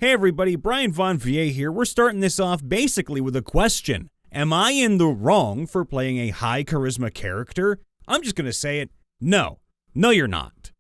Hey everybody, Brian Von Vier here. We're starting this off basically with a question. Am I in the wrong for playing a high charisma character? I'm just gonna say it. No. No, you're not.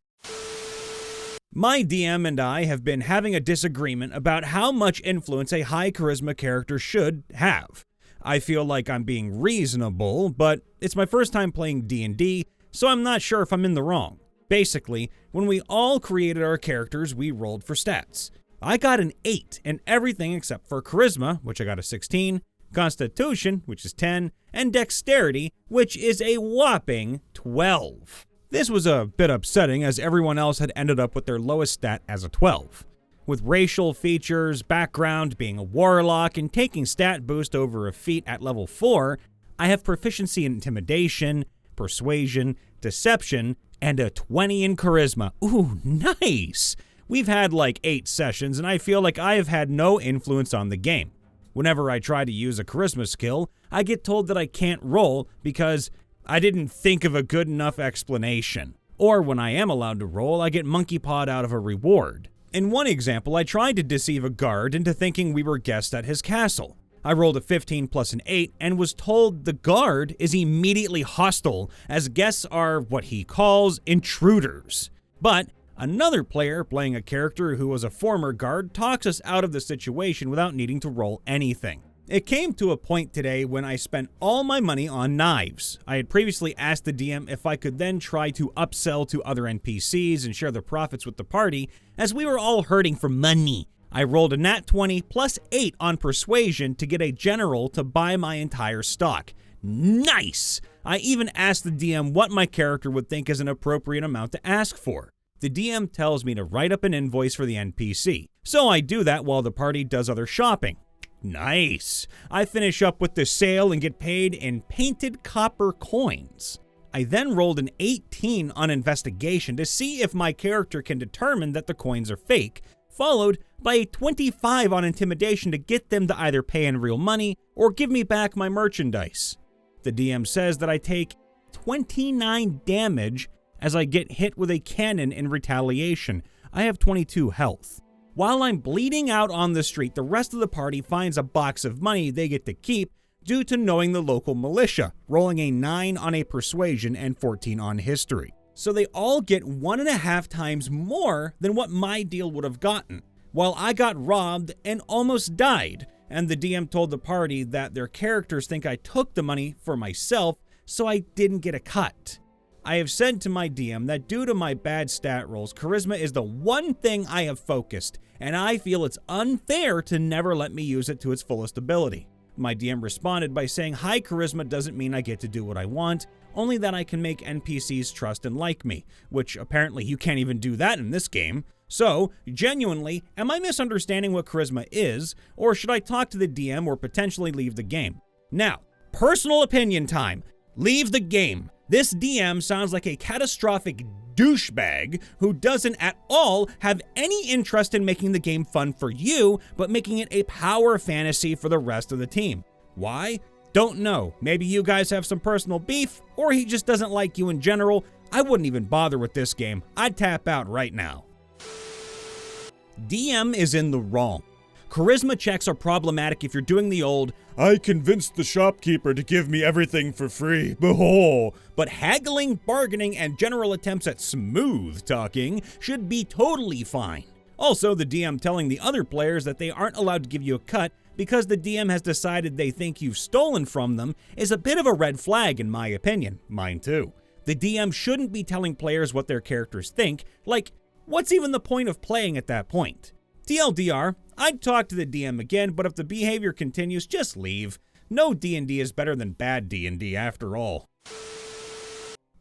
My DM and I have been having a disagreement about how much influence a high charisma character should have. I feel like I'm being reasonable, but it's my first time playing D&D, so I'm not sure if I'm in the wrong. Basically, when we all created our characters, we rolled for stats. I got an 8 in everything except for charisma, which I got a 16, constitution, which is 10, and dexterity, which is a whopping 12. This was a bit upsetting as everyone else had ended up with their lowest stat as a 12. With racial features, background, being a warlock, and taking stat boost over a feat at level 4, I have proficiency in intimidation, persuasion, deception, and a 20 in charisma. Ooh, nice! We've had like 8 sessions, and I feel like I have had no influence on the game. Whenever I try to use a charisma skill, I get told that I can't roll because I didn't think of a good enough explanation. Or when I am allowed to roll, I get monkey pawed out of a reward. In one example, I tried to deceive a guard into thinking we were guests at his castle. I rolled a 15 plus an 8 and was told the guard is immediately hostile, as guests are what he calls intruders. But another player playing a character who was a former guard talks us out of the situation without needing to roll anything. It came to a point today when I spent all my money on knives. I had previously asked the DM if I could then try to upsell to other NPCs and share the profits with the party, as we were all hurting for money. I rolled a nat 20 plus 8 on persuasion to get a general to buy my entire stock. Nice! I even asked the DM what my character would think is an appropriate amount to ask for. The DM tells me to write up an invoice for the NPC, so I do that while the party does other shopping. Nice! I finish up with the sale and get paid in painted copper coins. I then rolled an 18 on investigation to see if my character can determine that the coins are fake, followed by a 25 on intimidation to get them to either pay in real money or give me back my merchandise. The DM says that I take 29 damage as I get hit with a cannon in retaliation. I have 22 health. While I'm bleeding out on the street, the rest of the party finds a box of money they get to keep due to knowing the local militia, rolling a 9 on a persuasion and 14 on history. So they all get 1.5 times more than what my deal would have gotten, while I got robbed and almost died, and the DM told the party that their characters think I took the money for myself, so I didn't get a cut. I have said to my DM that due to my bad stat rolls, charisma is the one thing I have focused, and I feel it's unfair to never let me use it to its fullest ability. My DM responded by saying high charisma doesn't mean I get to do what I want, only that I can make NPCs trust and like me, which apparently you can't even do that in this game. So, genuinely, am I misunderstanding what charisma is, or should I talk to the DM or potentially leave the game? Now, personal opinion time. Leave the game. This DM sounds like a catastrophic douchebag who doesn't at all have any interest in making the game fun for you, but making it a power fantasy for the rest of the team. Why? Don't know. Maybe you guys have some personal beef, or he just doesn't like you in general. I wouldn't even bother with this game. I'd tap out right now. DM is in the wrong. Charisma checks are problematic if you're doing the old, I convinced the shopkeeper to give me everything for free, but haggling, bargaining, and general attempts at smooth talking should be totally fine. Also, the DM telling the other players that they aren't allowed to give you a cut because the DM has decided they think you've stolen from them is a bit of a red flag in my opinion. Mine too. The DM shouldn't be telling players what their characters think, like, what's even the point of playing at that point? TLDR, I'd talk to the DM again, but if the behavior continues, just leave. No D&D is better than bad D&D after all.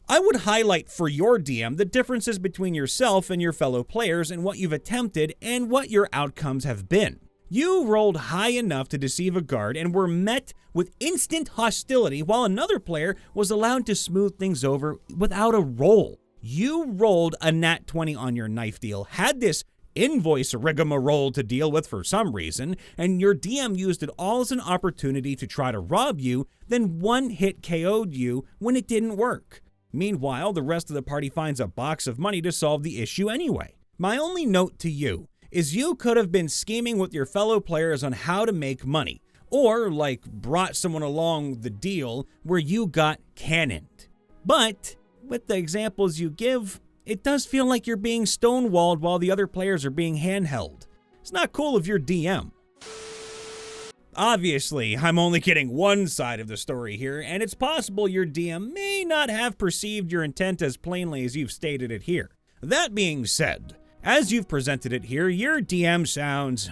I would highlight for your DM the differences between yourself and your fellow players and what you've attempted and what your outcomes have been. You rolled high enough to deceive a guard and were met with instant hostility while another player was allowed to smooth things over without a roll. You rolled a nat 20 on your knife deal, had this invoice rigmarole to deal with for some reason, and your DM used it all as an opportunity to try to rob you, then one hit KO'd you when it didn't work. Meanwhile, the rest of the party finds a box of money to solve the issue anyway. My only note to you is you could have been scheming with your fellow players on how to make money, or like brought someone along the deal where you got cannoned. But with the examples you give, it does feel like you're being stonewalled while the other players are being handheld. It's not cool if you're DM. Obviously, I'm only getting one side of the story here, and it's possible your DM may not have perceived your intent as plainly as you've stated it here. That being said, as you've presented it here, your DM sounds,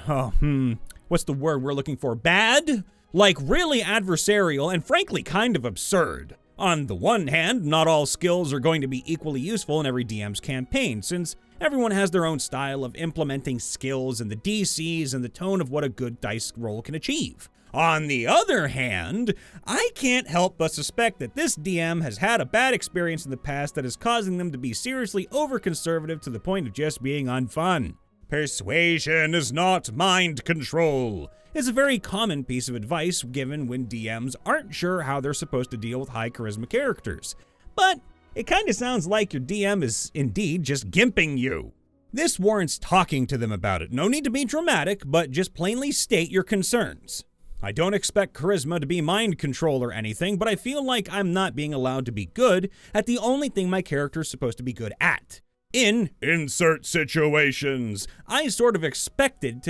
what's the word we're looking for? Bad? Like really adversarial and frankly kind of absurd. On the one hand, not all skills are going to be equally useful in every DM's campaign, since everyone has their own style of implementing skills and the DCs and the tone of what a good dice roll can achieve. On the other hand, I can't help but suspect that this DM has had a bad experience in the past that is causing them to be seriously over-conservative to the point of just being unfun. Persuasion is not mind control is a very common piece of advice given when DMs aren't sure how they're supposed to deal with high charisma characters. But it kind of sounds like your DM is indeed just gimping you. This warrants talking to them about it. No need to be dramatic, but just plainly state your concerns. I don't expect charisma to be mind control or anything, but I feel like I'm not being allowed to be good at the only thing my character is supposed to be good at. In insert situations, I sort of expected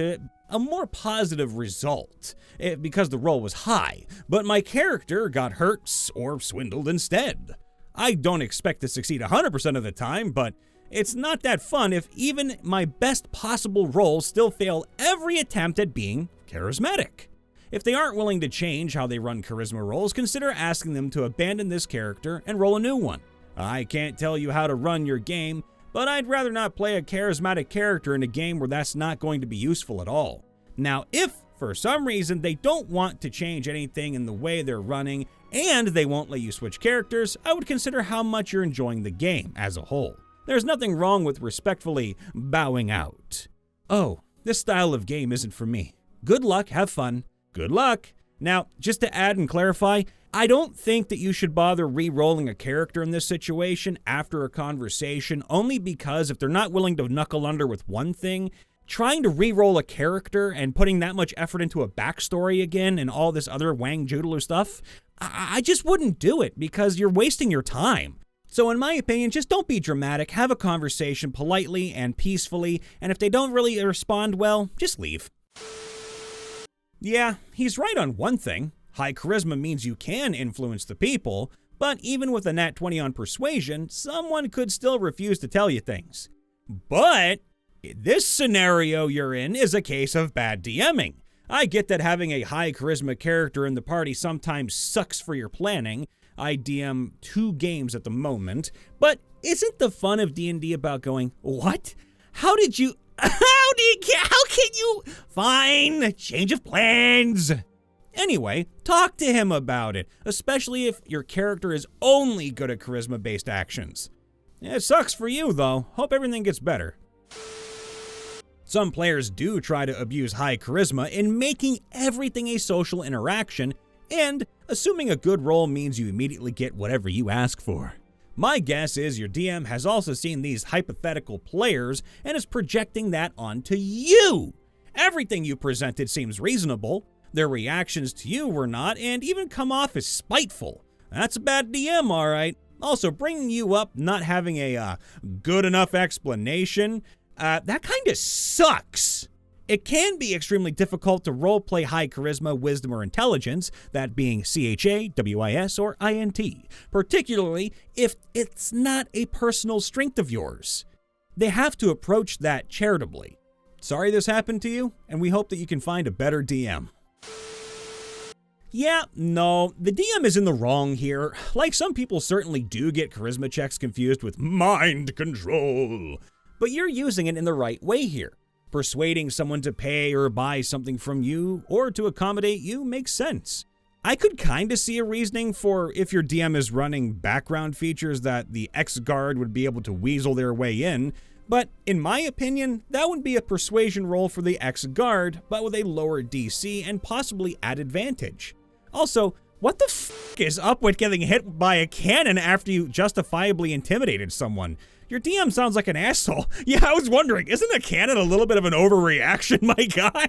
a more positive result because the roll was high, but my character got hurt or swindled instead. I don't expect to succeed 100% of the time, but it's not that fun if even my best possible rolls still fail every attempt at being charismatic. If they aren't willing to change how they run charisma rolls, consider asking them to abandon this character and roll a new one. I can't tell you how to run your game, but I'd rather not play a charismatic character in a game where that's not going to be useful at all. Now, if for some reason they don't want to change anything in the way they're running and they won't let you switch characters, I would consider how much you're enjoying the game as a whole. There's nothing wrong with respectfully bowing out. Oh, this style of game isn't for me. Good luck, have fun. Good luck. Now, just to add and clarify, I don't think that you should bother re-rolling a character in this situation after a conversation, only because if they're not willing to knuckle under with one thing, trying to re-roll a character and putting that much effort into a backstory again and all this other wang joodler stuff, I just wouldn't do it because you're wasting your time. So in my opinion, just don't be dramatic, have a conversation politely and peacefully, and if they don't really respond well, just leave. Yeah, he's right on one thing. High charisma means you can influence the people, but even with a nat 20 on persuasion, someone could still refuse to tell you things. But this scenario you're in is a case of bad DMing. I get that having a high charisma character in the party sometimes sucks for your planning. I DM 2 games at the moment, but isn't the fun of D&D about going, what? How can you? Fine, change of plans. Anyway, talk to him about it, especially if your character is only good at charisma-based actions. It sucks for you, though. Hope everything gets better. Some players do try to abuse high charisma in making everything a social interaction, and assuming a good roll means you immediately get whatever you ask for. My guess is your DM has also seen these hypothetical players and is projecting that onto you. Everything you presented seems reasonable. Their reactions to you were not, and even come off as spiteful. That's a bad DM, all right. Also, bringing you up not having a good enough explanation, that kind of sucks. It can be extremely difficult to roleplay high charisma, wisdom, or intelligence, that being CHA, WIS, or INT, particularly if it's not a personal strength of yours. They have to approach that charitably. Sorry this happened to you, and we hope that you can find a better DM. Yeah, no, the DM is in the wrong here. Like, some people certainly do get charisma checks confused with mind control, but you're using it in the right way here. Persuading someone to pay or buy something from you or to accommodate you makes sense. I could kind of see a reasoning for if your DM is running background features that the X-Guard would be able to weasel their way in, but in my opinion, that would be a persuasion roll for the X-Guard, but with a lower DC and possibly at advantage. Also, what the f*** is up with getting hit by a cannon after you justifiably intimidated someone? Your DM sounds like an asshole. Yeah, I was wondering, isn't a cannon a little bit of an overreaction, my guy?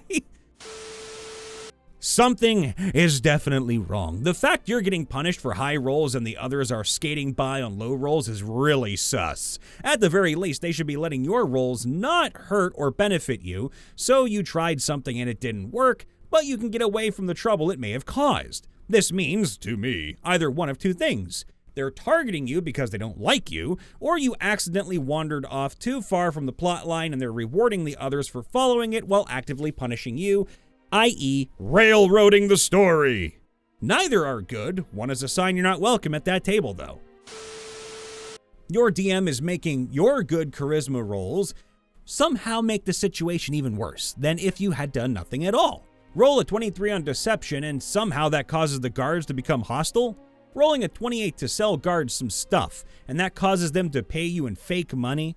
Something is definitely wrong. The fact you're getting punished for high rolls and the others are skating by on low rolls is really sus. At the very least, they should be letting your rolls not hurt or benefit you, so you tried something and it didn't work, but you can get away from the trouble it may have caused. This means, to me, either one of two things. They're targeting you because they don't like you, or you accidentally wandered off too far from the plot line and they're rewarding the others for following it while actively punishing you, i.e. railroading the story. Neither are good. One is a sign you're not welcome at that table, though. Your DM is making your good charisma rolls somehow make the situation even worse than if you had done nothing at all. Roll a 23 on deception and somehow that causes the guards to become hostile. Rolling a 28 to sell guards some stuff, and that causes them to pay you in fake money.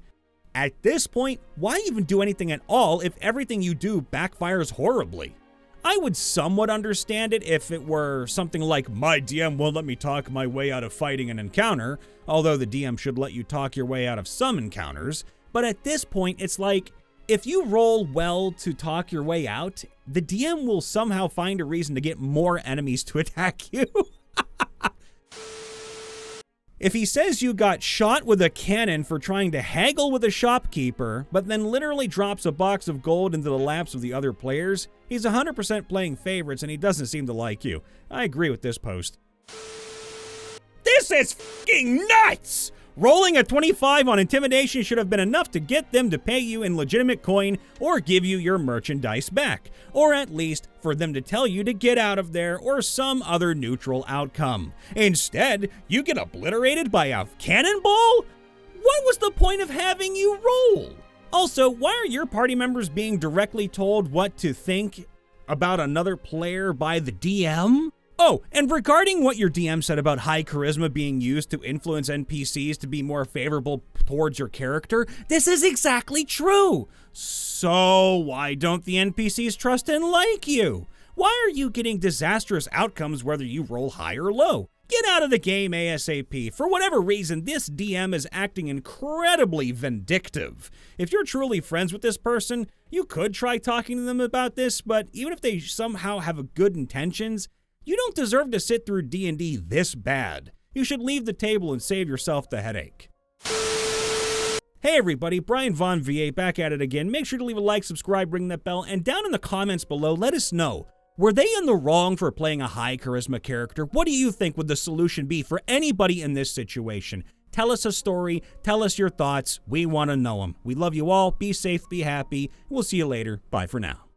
At this point, why even do anything at all if everything you do backfires horribly? I would somewhat understand it if it were something like, my DM won't let me talk my way out of fighting an encounter, although the DM should let you talk your way out of some encounters. But at this point, it's like, if you roll well to talk your way out, the DM will somehow find a reason to get more enemies to attack you. If he says you got shot with a cannon for trying to haggle with a shopkeeper, but then literally drops a box of gold into the laps of the other players, he's 100% playing favorites and he doesn't seem to like you. I agree with this post. This is f***ing nuts! Rolling a 25 on intimidation should have been enough to get them to pay you in legitimate coin or give you your merchandise back, or at least for them to tell you to get out of there or some other neutral outcome. Instead, you get obliterated by a cannonball? What was the point of having you roll? Also, why are your party members being directly told what to think about another player by the DM? Oh, and regarding what your DM said about high charisma being used to influence NPCs to be more favorable towards your character, this is exactly true. So why don't the NPCs trust and like you? Why are you getting disastrous outcomes whether you roll high or low? Get out of the game ASAP. For whatever reason, this DM is acting incredibly vindictive. If you're truly friends with this person, you could try talking to them about this, but even if they somehow have good intentions, you don't deserve to sit through D&D this bad. You should leave the table and save yourself the headache. Hey everybody, Brian Von VA back at it again. Make sure to leave a like, subscribe, ring that bell, and down in the comments below, let us know. Were they in the wrong for playing a high charisma character? What do you think would the solution be for anybody in this situation? Tell us a story, tell us your thoughts. We want to know them. We love you all. Be safe, be happy. We'll see you later. Bye for now.